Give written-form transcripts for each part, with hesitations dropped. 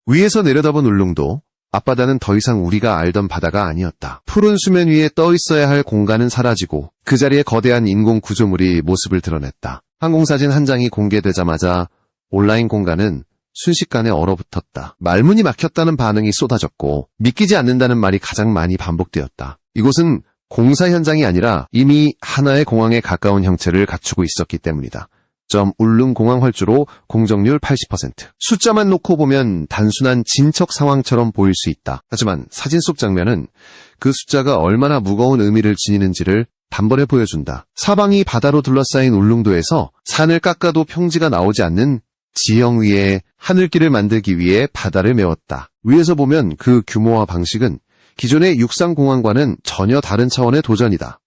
위에서 내려다본 울릉도, 앞바다는 더 이상 우리가 알던 바다가 아니었다. 푸른 수면 위에 떠 있어야 할 공간은 사라지고 그 자리에 거대한 인공 구조물이 모습을 드러냈다. 항공사진 한 장이 공개되자마자 온라인 공간은 순식간에 얼어붙었다. 말문이 막혔다는 반응이 쏟아졌고 믿기지 않는다는 말이 가장 많이 반복되었다. 이곳은 공사 현장이 아니라 이미 하나의 공항에 가까운 형체를 갖추고 있었기 때문이다. 울릉공항 활주로 공정률 80%. 숫자만 놓고 보면 단순한 진척 상황처럼 보일 수 있다. 하지만 사진 속 장면은 그 숫자가 얼마나 무거운 의미를 지니는지를 단번에 보여준다. 사방이 바다로 둘러싸인 울릉도에서 산을 깎아도 평지가 나오지 않는 지형 위에 하늘길을 만들기 위해 바다를 메웠다. 위에서 보면 그 규모와 방식은 기존의 육상공항과는 전혀 다른 차원의 도전이다.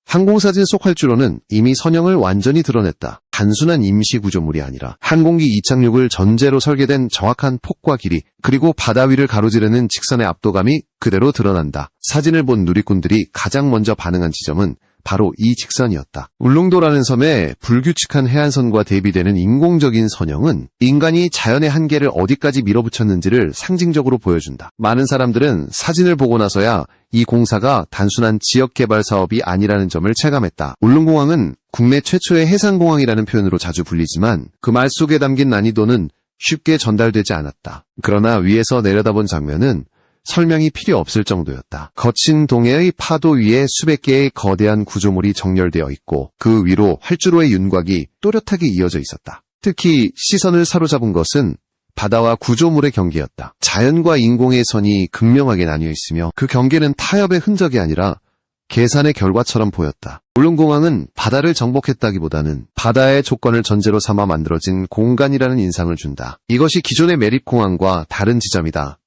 항공사진 속 활주로는 이미 선형을 완전히 드러냈다. 단순한 임시 구조물이 아니라 항공기 이착륙을 전제로 설계된 정확한 폭과 길이, 그리고 바다 위를 가로지르는 직선의 압도감이 그대로 드러난다. 사진을 본 누리꾼들이 가장 먼저 반응한 지점은 바로 이 직선이었다. 울릉도라는 섬의 불규칙한 해안선과 대비되는 인공적인 선형은 인간이 자연의 한계를 어디까지 밀어붙였는지를 상징적으로 보여준다. 많은 사람들은 사진을 보고 나서야 이 공사가 단순한 지역개발 사업이 아니라는 점을 체감했다. 울릉공항은 국내 최초의 해상공항이라는 표현으로 자주 불리지만 그 말 속에 담긴 난이도는 쉽게 전달되지 않았다. 그러나 위에서 내려다본 장면은 설명이 필요 없을 정도였다. 거친 동해의 파도 위에 수백 개의 거대한 구조물이 정렬되어 있고 그 위로 활주로의 윤곽이 또렷하게 이어져 있었다. 특히 시선을 사로잡은 것은 바다와 구조물의 경계였다. 자연과 인공의 선이 극명하게 나뉘어 있으며 그 경계는 타협의 흔적이 아니라 계산의 결과처럼 보였다. 울릉공항은 바다를 정복했다기보다는 바다의 조건을 전제로 삼아 만들어진 공간이라는 인상을 준다. 이것이 기존의 매립공항과 다른 지점이다.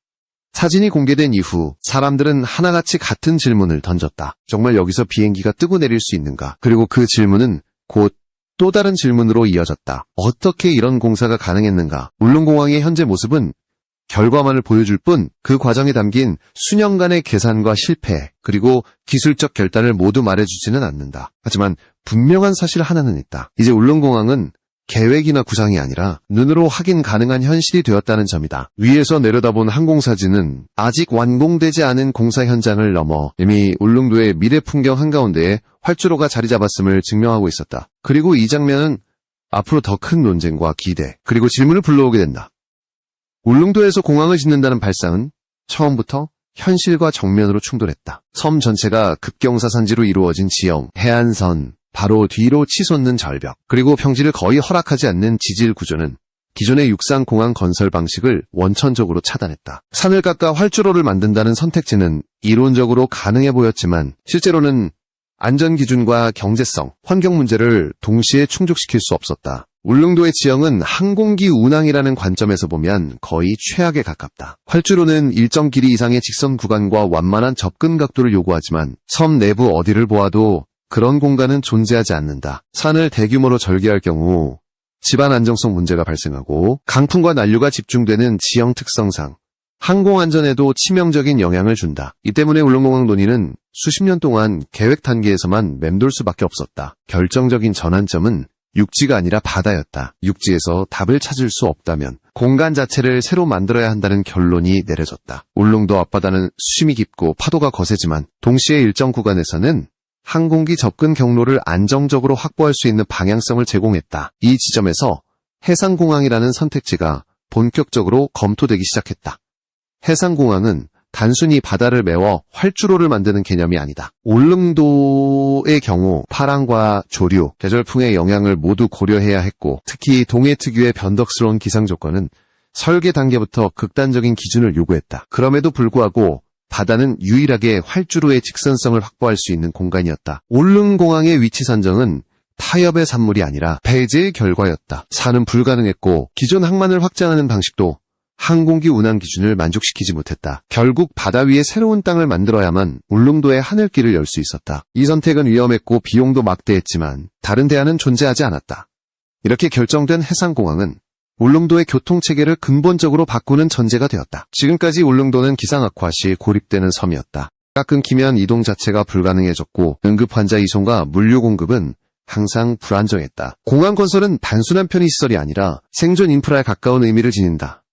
사진이 공개된 이후 사람들은 하나같이 같은 질문을 던졌다. 정말 여기서 비행기가 뜨고 내릴 수 있는가? 그리고 그 질문은 곧 또 다른 질문으로 이어졌다. 어떻게 이런 공사가 가능했는가? 울릉공항의 현재 모습은 결과만을 보여줄 뿐 그 과정에 담긴 수년간의 계산과 실패, 그리고 기술적 결단을 모두 말해주지는 않는다. 하지만 분명한 사실 하나는 있다. 이제 울릉공항은 계획이나 구상이 아니라 눈으로 확인 가능한 현실이 되었다는 점이다. 위에서 내려다본 항공사진은 아직 완공되지 않은 공사 현장을 넘어 이미 울릉도의 미래 풍경 한가운데에 활주로가 자리 잡았음을 증명하고 있었다. 그리고 이 장면은 앞으로 더 큰 논쟁과 기대, 그리고 질문을 불러오게 된다. 울릉도에서 공항을 짓는다는 발상은 처음부터 현실과 정면으로 충돌했다. 섬 전체가 급경사산지로 이루어진 지형, 해안선, 바로 뒤로 치솟는 절벽, 그리고 평지를 거의 허락하지 않는 지질 구조는 기존의 육상공항 건설 방식을 원천적으로 차단했다. 산을 깎아 활주로를 만든다는 선택지는 이론적으로 가능해 보였지만 실제로는 안전기준과 경제성, 환경 문제를 동시에 충족시킬 수 없었다. 울릉도의 지형은 항공기 운항이라는 관점에서 보면 거의 최악에 가깝다. 활주로는 일정 길이 이상의 직선 구간과 완만한 접근 각도를 요구하지만 섬 내부 어디를 보아도 그런 공간은 존재하지 않는다. 산을 대규모로 절개할 경우 집안 안정성 문제가 발생하고 강풍과 난류가 집중되는 지형 특성상 항공안전에도 치명적인 영향을 준다. 이 때문에 울릉공항 논의는 수십 년 동안 계획 단계에서만 맴돌 수밖에 없었다. 결정적인 전환점은 육지가 아니라 바다였다. 육지에서 답을 찾을 수 없다면 공간 자체를 새로 만들어야 한다는 결론이 내려졌다. 울릉도 앞바다는 수심이 깊고 파도가 거세지만 동시에 일정 구간에서는 항공기 접근 경로를 안정적으로 확보할 수 있는 방향성을 제공했다. 이 지점에서 해상공항이라는 선택지가 본격적으로 검토되기 시작했다. 해상공항은 단순히 바다를 메워 활주로를 만드는 개념이 아니다. 울릉도의 경우 파랑과 조류, 계절풍의 영향을 모두 고려해야 했고 특히 동해 특유의 변덕스러운 기상 조건은 설계 단계부터 극단적인 기준을 요구했다. 그럼에도 불구하고 바다는 유일하게 활주로의 직선성을 확보할 수 있는 공간이었다. 울릉공항의 위치 선정은 타협의 산물이 아니라 배제의 결과였다. 산은 불가능했고 기존 항만을 확장하는 방식도 항공기 운항 기준을 만족시키지 못했다. 결국 바다 위에 새로운 땅을 만들어야만 울릉도의 하늘길을 열 수 있었다. 이 선택은 위험했고 비용도 막대했지만 다른 대안은 존재하지 않았다. 이렇게 결정된 해상공항은 울릉도의 교통체계를 근본적으로 바꾸는 전제가 되었다. 지금까지 울릉도는 기상악화 시 고립되는 섬이었다. 가 끊기면 이동 자체가 불가능해졌고 응급환자 이송과 물류 공급은 항상 불안정했다. 공항 건설은 단순한 편의시설이 아니라 생존 인프라에 가까운 의미를 지닌다.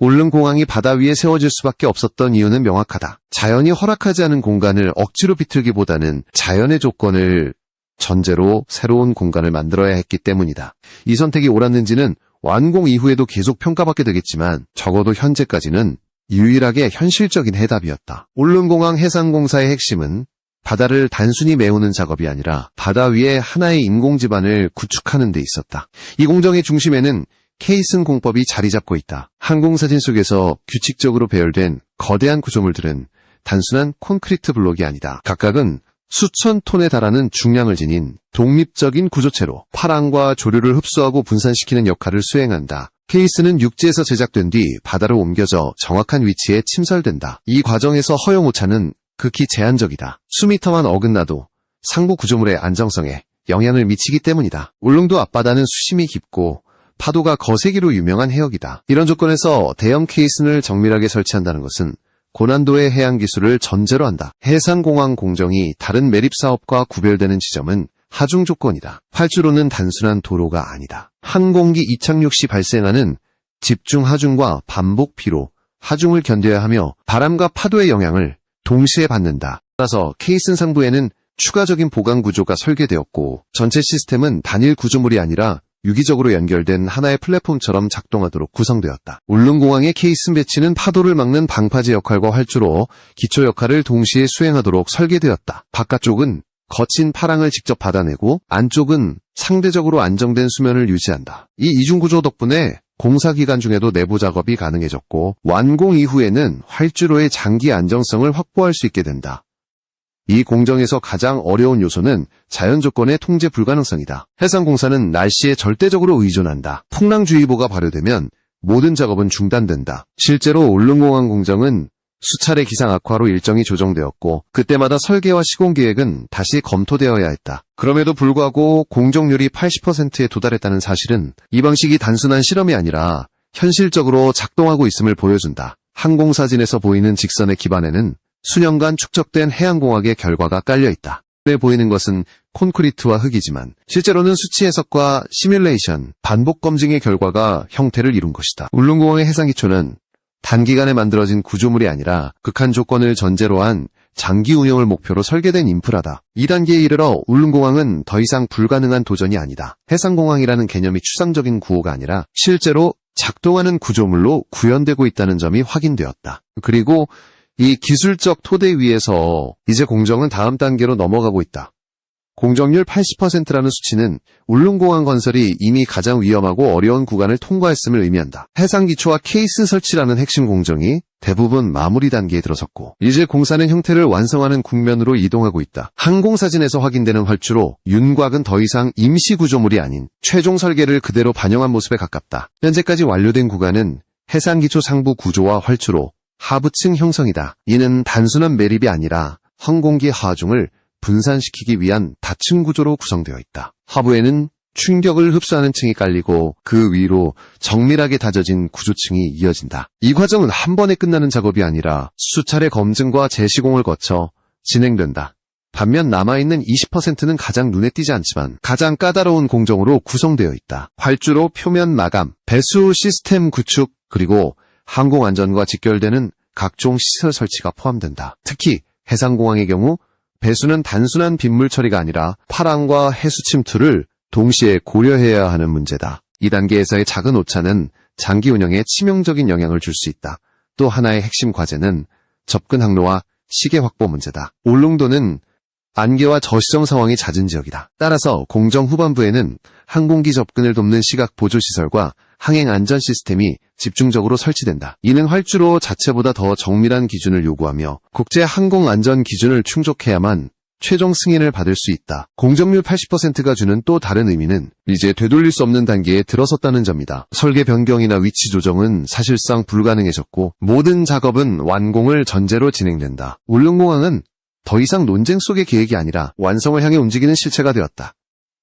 울릉공항이 바다 위에 세워질 수밖에 없었던 이유는 명확하다. 자연이 허락하지 않은 공간을 억지로 비틀기보다는 자연의 조건을 전제로 새로운 공간을 만들어야 했기 때문이다. 이 선택이 옳았는지는 완공 이후에도 계속 평가받게 되겠지만 적어도 현재까지는 유일하게 현실적인 해답이었다. 울릉공항 해상공사의 핵심은 바다를 단순히 메우는 작업이 아니라 바다 위에 하나의 인공지반을 구축하는 데 있었다. 이 공정의 중심에는 케이슨 공법이 자리 잡고 있다. 항공사진 속에서 규칙적으로 배열된 거대한 구조물들은 단순한 콘크리트 블록이 아니다. 각각은 수천 톤에 달하는 중량을 지닌 독립적인 구조체로 파랑과 조류를 흡수하고 분산시키는 역할을 수행한다. 케이스는 육지에서 제작된 뒤 바다로 옮겨져 정확한 위치에 침설된다. 이 과정에서 허용오차는 극히 제한적이다. 수미터만 어긋나도 상부 구조물의 안정성에 영향을 미치기 때문이다. 울릉도 앞바다는 수심이 깊고 파도가 거세기로 유명한 해역이다. 이런 조건에서 대형 케이슨을 정밀하게 설치한다는 것은 고난도의 해양 기술을 전제로 한다. 해상공항 공정이 다른 매립 사업과 구별되는 지점은 하중 조건이다. 활주로는 단순한 도로가 아니다. 항공기 이착륙 시 발생하는 집중 하중과 반복 피로, 하중을 견뎌야 하며 바람과 파도의 영향을 동시에 받는다. 따라서 케이슨 상부에는 추가적인 보강 구조가 설계되었고 전체 시스템은 단일 구조물이 아니라 유기적으로 연결된 하나의 플랫폼처럼 작동하도록 구성되었다. 울릉공항의 케이슨 배치는 파도를 막는 방파제 역할과 활주로, 기초 역할을 동시에 수행하도록 설계되었다. 바깥쪽은 거친 파랑을 직접 받아내고 안쪽은 상대적으로 안정된 수면을 유지한다. 이 이중구조 덕분에 공사 기간 중에도 내부 작업이 가능해졌고 완공 이후에는 활주로의 장기 안정성을 확보할 수 있게 된다. 이 공정에서 가장 어려운 요소는 자연 조건의 통제 불가능성이다. 해상공사는 날씨에 절대적으로 의존한다. 풍랑주의보가 발효되면 모든 작업은 중단된다. 실제로 울릉공항 공정은 수차례 기상 악화로 일정이 조정되었고 그때마다 설계와 시공 계획은 다시 검토되어야 했다. 그럼에도 불구하고 공정률이 80%에 도달했다는 사실은 이 방식이 단순한 실험이 아니라 현실적으로 작동하고 있음을 보여준다. 항공사진에서 보이는 직선의 기반에는 수년간 축적된 해양공학의 결과가 깔려있다. 눈에 보이는 것은 콘크리트와 흙이지만 실제로는 수치 해석과 시뮬레이션, 반복 검증의 결과가 형태를 이룬 것이다. 울릉공항의 해상기초는 단기간에 만들어진 구조물이 아니라 극한 조건을 전제로 한 장기 운영을 목표로 설계된 인프라다. 2단계에 이르러 울릉공항은 더 이상 불가능한 도전이 아니다. 해상공항이라는 개념이 추상적인 구호가 아니라 실제로 작동하는 구조물로 구현되고 있다는 점이 확인되었다. 그리고 이 기술적 토대 위에서 이제 공정은 다음 단계로 넘어가고 있다. 공정률 80%라는 수치는 울릉공항 건설이 이미 가장 위험하고 어려운 구간을 통과했음을 의미한다. 해상기초와 케이스 설치라는 핵심 공정이 대부분 마무리 단계에 들어섰고 이제 공사는 형태를 완성하는 국면으로 이동하고 있다. 항공사진에서 확인되는 활주로, 윤곽은 더 이상 임시 구조물이 아닌 최종 설계를 그대로 반영한 모습에 가깝다. 현재까지 완료된 구간은 해상기초 상부 구조와 활주로, 하부층 형성이다. 이는 단순한 매립이 아니라 항공기 하중을 분산시키기 위한 다층 구조로 구성되어 있다. 하부에는 충격을 흡수하는 층이 깔리고 그 위로 정밀하게 다져진 구조층이 이어진다. 이 과정은 한 번에 끝나는 작업이 아니라 수차례 검증과 재시공을 거쳐 진행된다. 반면 남아있는 20%는 가장 눈에 띄지 않지만 가장 까다로운 공정으로 구성되어 있다. 활주로 표면 마감, 배수 시스템 구축, 그리고 항공안전과 직결되는 각종 시설 설치가 포함된다. 특히 해상공항의 경우 배수는 단순한 빗물 처리가 아니라 파랑과 해수 침투를 동시에 고려해야 하는 문제다. 이 단계에서의 작은 오차는 장기 운영에 치명적인 영향을 줄 수 있다. 또 하나의 핵심 과제는 접근 항로와 시계 확보 문제다. 울릉도는 안개와 저시정 상황이 잦은 지역이다. 따라서 공정 후반부에는 항공기 접근을 돕는 시각 보조 시설과 항행 안전 시스템이 집중적으로 설치된다. 이는 활주로 자체보다 더 정밀한 기준을 요구하며 국제 항공 안전 기준을 충족해야만 최종 승인을 받을 수 있다. 공정률 80%가 주는 또 다른 의미는 이제 되돌릴 수 없는 단계에 들어섰다는 점이다. 설계 변경이나 위치 조정은 사실상 불가능해졌고 모든 작업은 완공을 전제로 진행된다. 울릉공항은 더 이상 논쟁 속의 계획이 아니라 완성을 향해 움직이는 실체가 되었다.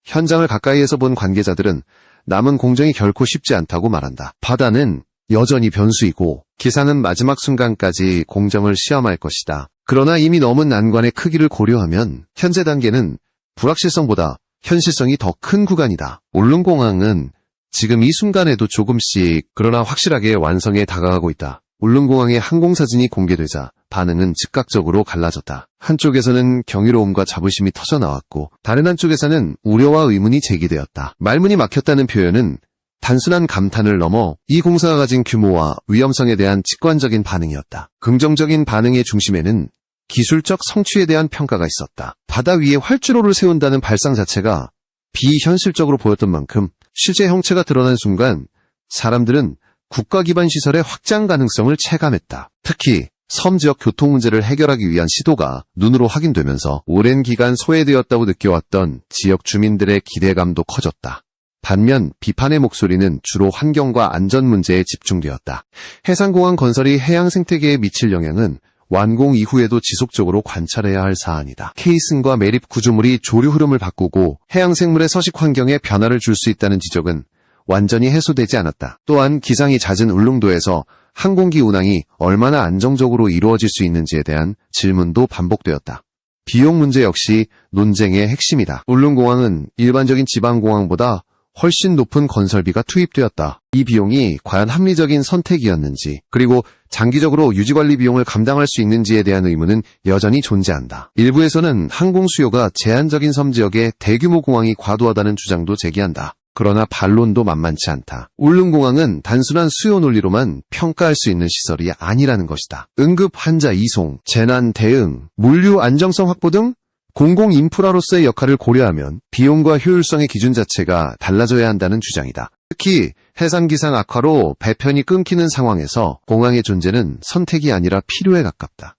현장을 가까이에서 본 관계자들은 남은 공정이 결코 쉽지 않다고 말한다. 바다는 여전히 변수이고 기사는 마지막 순간까지 공정을 시험할 것이다. 그러나 이미 넘은 난관의 크기를 고려하면 현재 단계는 불확실성보다 현실성이 더 큰 구간이다. 울릉공항은 지금 이 순간에도 조금씩 그러나 확실하게 완성에 다가가고 있다. 울릉공항의 항공사진이 공개되자 반응은 즉각적으로 갈라졌다. 한쪽에서는 경이로움과 자부심이 터져나왔고 다른 한쪽에서는 우려와 의문이 제기되었다. 말문이 막혔다는 표현은 단순한 감탄을 넘어 이 공사가 가진 규모와 위험성에 대한 직관적인 반응이었다. 긍정적인 반응의 중심에는 기술적 성취에 대한 평가가 있었다. 바다 위에 활주로를 세운다는 발상 자체가 비현실적으로 보였던 만큼 실제 형체가 드러난 순간 사람들은 국가 기반 시설의 확장 가능성을 체감했다. 특히 섬 지역 교통 문제를 해결하기 위한 시도가 눈으로 확인되면서 오랜 기간 소외되었다고 느껴왔던 지역 주민들의 기대감도 커졌다. 반면 비판의 목소리는 주로 환경과 안전 문제에 집중되었다. 해상공항 건설이 해양 생태계에 미칠 영향은 완공 이후에도 지속적으로 관찰해야 할 사안이다. 케이슨과 매립 구조물이 조류 흐름을 바꾸고 해양 생물의 서식 환경에 변화를 줄 수 있다는 지적은 완전히 해소되지 않았다. 또한 기상이 잦은 울릉도에서 항공기 운항이 얼마나 안정적으로 이루어질 수 있는지에 대한 질문도 반복되었다. 비용 문제 역시 논쟁의 핵심이다. 울릉공항은 일반적인 지방공항보다 훨씬 높은 건설비가 투입되었다. 이 비용이 과연 합리적인 선택이었는지, 그리고 장기적으로 유지관리 비용을 감당할 수 있는지에 대한 의문은 여전히 존재한다. 일부에서는 항공 수요가 제한적인 섬 지역에 대규모 공항이 과도하다는 주장도 제기한다. 그러나 반론도 만만치 않다. 울릉공항은 단순한 수요 논리로만 평가할 수 있는 시설이 아니라는 것이다. 응급 환자 이송, 재난 대응, 물류 안정성 확보 등 공공 인프라로서의 역할을 고려하면 비용과 효율성의 기준 자체가 달라져야 한다는 주장이다. 특히 해상기상 악화로 배편이 끊기는 상황에서 공항의 존재는 선택이 아니라 필요에 가깝다.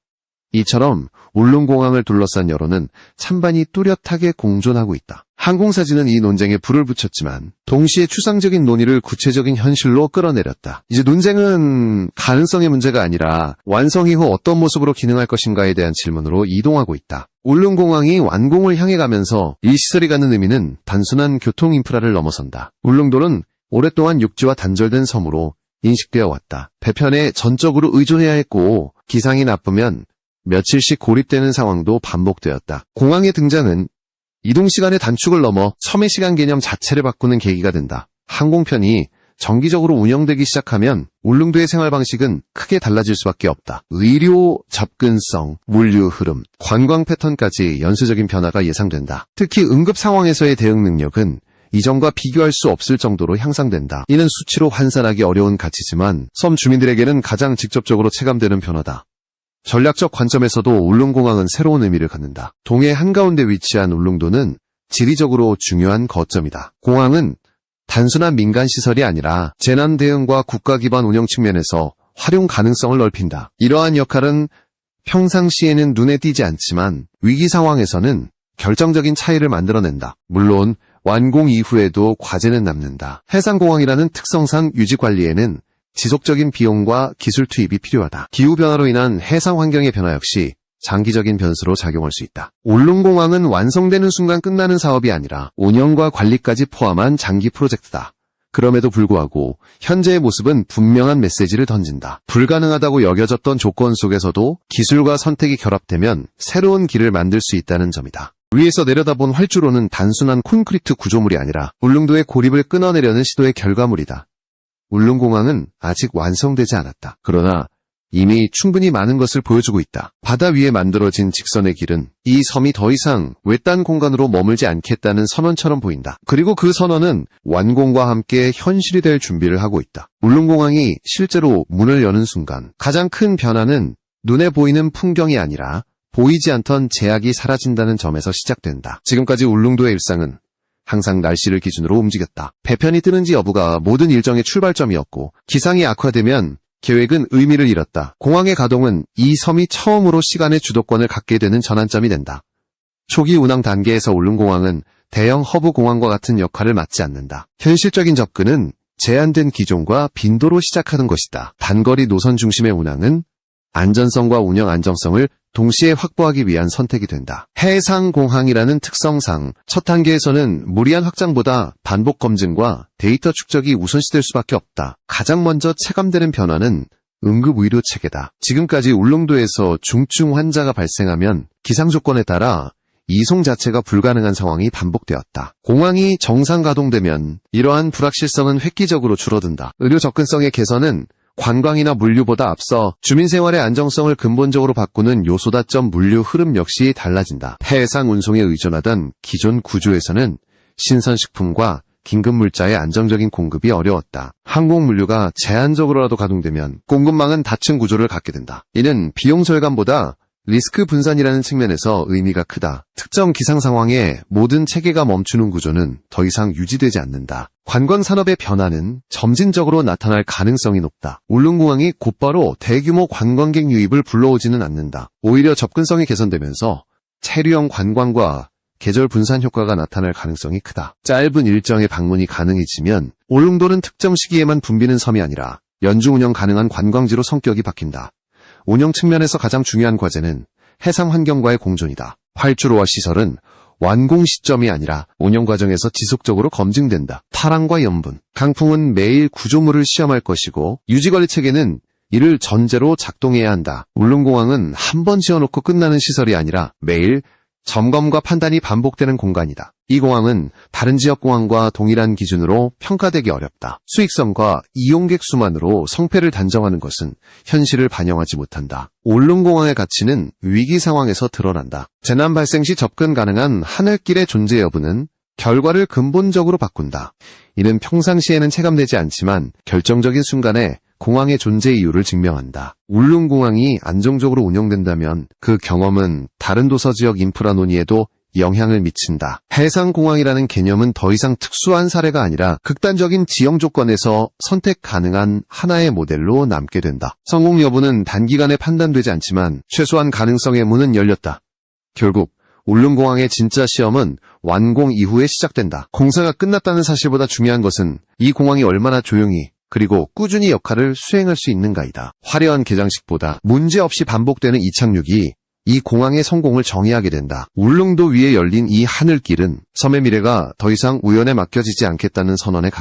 이처럼 울릉공항을 둘러싼 여론은 찬반이 뚜렷하게 공존하고 있다. 항공사진은 이 논쟁에 불을 붙였지만 동시에 추상적인 논의를 구체적인 현실로 끌어내렸다. 이제 논쟁은 가능성의 문제가 아니라 완성 이후 어떤 모습으로 기능할 것인가에 대한 질문으로 이동하고 있다. 울릉공항이 완공을 향해 가면서 이 시설이 갖는 의미는 단순한 교통 인프라를 넘어선다. 울릉도는 오랫동안 육지와 단절된 섬으로 인식되어 왔다. 배편에 전적으로 의존해야 했고 기상이 나쁘면 며칠씩 고립되는 상황도 반복되었다. 공항의 등장은 이동시간의 단축을 넘어 섬의 시간 개념 자체를 바꾸는 계기가 된다. 항공편이 정기적으로 운영되기 시작하면 울릉도의 생활 방식은 크게 달라질 수밖에 없다. 의료 접근성, 물류 흐름, 관광 패턴까지 연쇄적인 변화가 예상된다. 특히 응급 상황에서의 대응 능력은 이전과 비교할 수 없을 정도로 향상된다. 이는 수치로 환산하기 어려운 가치지만 섬 주민들에게는 가장 직접적으로 체감되는 변화다. 전략적 관점에서도 울릉공항은 새로운 의미를 갖는다. 동해 한가운데 위치한 울릉도는 지리적으로 중요한 거점이다. 공항은 단순한 민간시설이 아니라 재난 대응과 국가 기반 운영 측면에서 활용 가능성을 넓힌다. 이러한 역할은 평상시에는 눈에 띄지 않지만 위기 상황에서는 결정적인 차이를 만들어낸다. 물론 완공 이후에도 과제는 남는다. 해상공항이라는 특성상 유지관리에는 지속적인 비용과 기술 투입이 필요하다. 기후변화로 인한 해상 환경의 변화 역시 장기적인 변수로 작용할 수 있다. 울릉공항은 완성되는 순간 끝나는 사업이 아니라 운영과 관리까지 포함한 장기 프로젝트다. 그럼에도 불구하고 현재의 모습은 분명한 메시지를 던진다. 불가능하다고 여겨졌던 조건 속에서도 기술과 선택이 결합되면 새로운 길을 만들 수 있다는 점이다. 위에서 내려다본 활주로는 단순한 콘크리트 구조물이 아니라 울릉도의 고립을 끊어내려는 시도의 결과물이다. 울릉공항은 아직 완성되지 않았다. 그러나 이미 충분히 많은 것을 보여주고 있다. 바다 위에 만들어진 직선의 길은 이 섬이 더 이상 외딴 공간으로 머물지 않겠다는 선언처럼 보인다. 그리고 그 선언은 완공과 함께 현실이 될 준비를 하고 있다. 울릉공항이 실제로 문을 여는 순간 가장 큰 변화는 눈에 보이는 풍경이 아니라 보이지 않던 제약이 사라진다는 점에서 시작된다. 지금까지 울릉도의 일상은 항상 날씨를 기준으로 움직였다. 배편이 뜨는지 여부가 모든 일정의 출발점이었고 기상이 악화되면 계획은 의미를 잃었다. 공항의 가동은 이 섬이 처음으로 시간의 주도권을 갖게 되는 전환점이 된다. 초기 운항 단계에서 울릉공항은 대형 허브 공항과 같은 역할을 맡지 않는다. 현실적인 접근은 제한된 기종과 빈도로 시작하는 것이다. 단거리 노선 중심의 운항은 안전성과 운영 안정성을 동시에 확보하기 위한 선택이 된다. 해상공항이라는 특성상 첫 단계에서는 무리한 확장보다 반복 검증과 데이터 축적이 우선시될 수밖에 없다. 가장 먼저 체감되는 변화는 응급의료 체계다. 지금까지 울릉도에서 중증 환자가 발생하면 기상 조건에 따라 이송 자체가 불가능한 상황이 반복되었다. 공항이 정상 가동되면 이러한 불확실성은 획기적으로 줄어든다. 의료 접근성의 개선은 관광이나 물류보다 앞서 주민 생활의 안정성을 근본적으로 바꾸는 요소다. 물류 흐름 역시 달라진다. 해상 운송에 의존하던 기존 구조에서는 신선식품과 긴급물자의 안정적인 공급이 어려웠다. 항공 물류가 제한적으로라도 가동되면 공급망은 닫힌 구조를 갖게 된다. 이는 비용 절감보다 리스크 분산이라는 측면에서 의미가 크다. 특정 기상 상황에 모든 체계가 멈추는 구조는 더 이상 유지되지 않는다. 관광 산업의 변화는 점진적으로 나타날 가능성이 높다. 울릉공항이 곧바로 대규모 관광객 유입을 불러오지는 않는다. 오히려 접근성이 개선되면서 체류형 관광과 계절 분산 효과가 나타날 가능성이 크다. 짧은 일정의 방문이 가능해지면 울릉도는 특정 시기에만 붐비는 섬이 아니라 연중 운영 가능한 관광지로 성격이 바뀐다. 운영 측면에서 가장 중요한 과제는 해상 환경과의 공존이다. 활주로와 시설은 완공 시점이 아니라 운영 과정에서 지속적으로 검증된다. 탈항과 염분, 강풍은 매일 구조물을 시험할 것이고 유지관리 체계는 이를 전제로 작동해야 한다. 울릉공항은 한 번 지어놓고 끝나는 시설이 아니라 매일 점검과 판단이 반복되는 공간이다. 이 공항은 다른 지역 공항과 동일한 기준으로 평가되기 어렵다. 수익성과 이용객 수만으로 성패를 단정하는 것은 현실을 반영하지 못한다. 울릉공항의 가치는 위기 상황에서 드러난다. 재난 발생 시 접근 가능한 하늘길의 존재 여부는 결과를 근본적으로 바꾼다. 이는 평상시에는 체감되지 않지만 결정적인 순간에 공항의 존재 이유를 증명한다. 울릉공항이 안정적으로 운영된다면 그 경험은 다른 도서 지역 인프라 논의에도 영향을 미친다. 해상공항이라는 개념은 더 이상 특수한 사례가 아니라 극단적인 지형 조건에서 선택 가능한 하나의 모델로 남게 된다. 성공 여부는 단기간에 판단되지 않지만 최소한 가능성의 문은 열렸다. 결국 울릉공항의 진짜 시험은 완공 이후에 시작된다. 공사가 끝났다는 사실보다 중요한 것은 이 공항이 얼마나 조용히 그리고 꾸준히 역할을 수행할 수 있는가이다. 화려한 개장식보다 문제없이 반복되는 이착륙이 이 공항의 성공을 정의하게 된다. 울릉도 위에 열린 이 하늘길은 섬의 미래가 더 이상 우연에 맡겨지지 않겠다는 선언에 가깝다.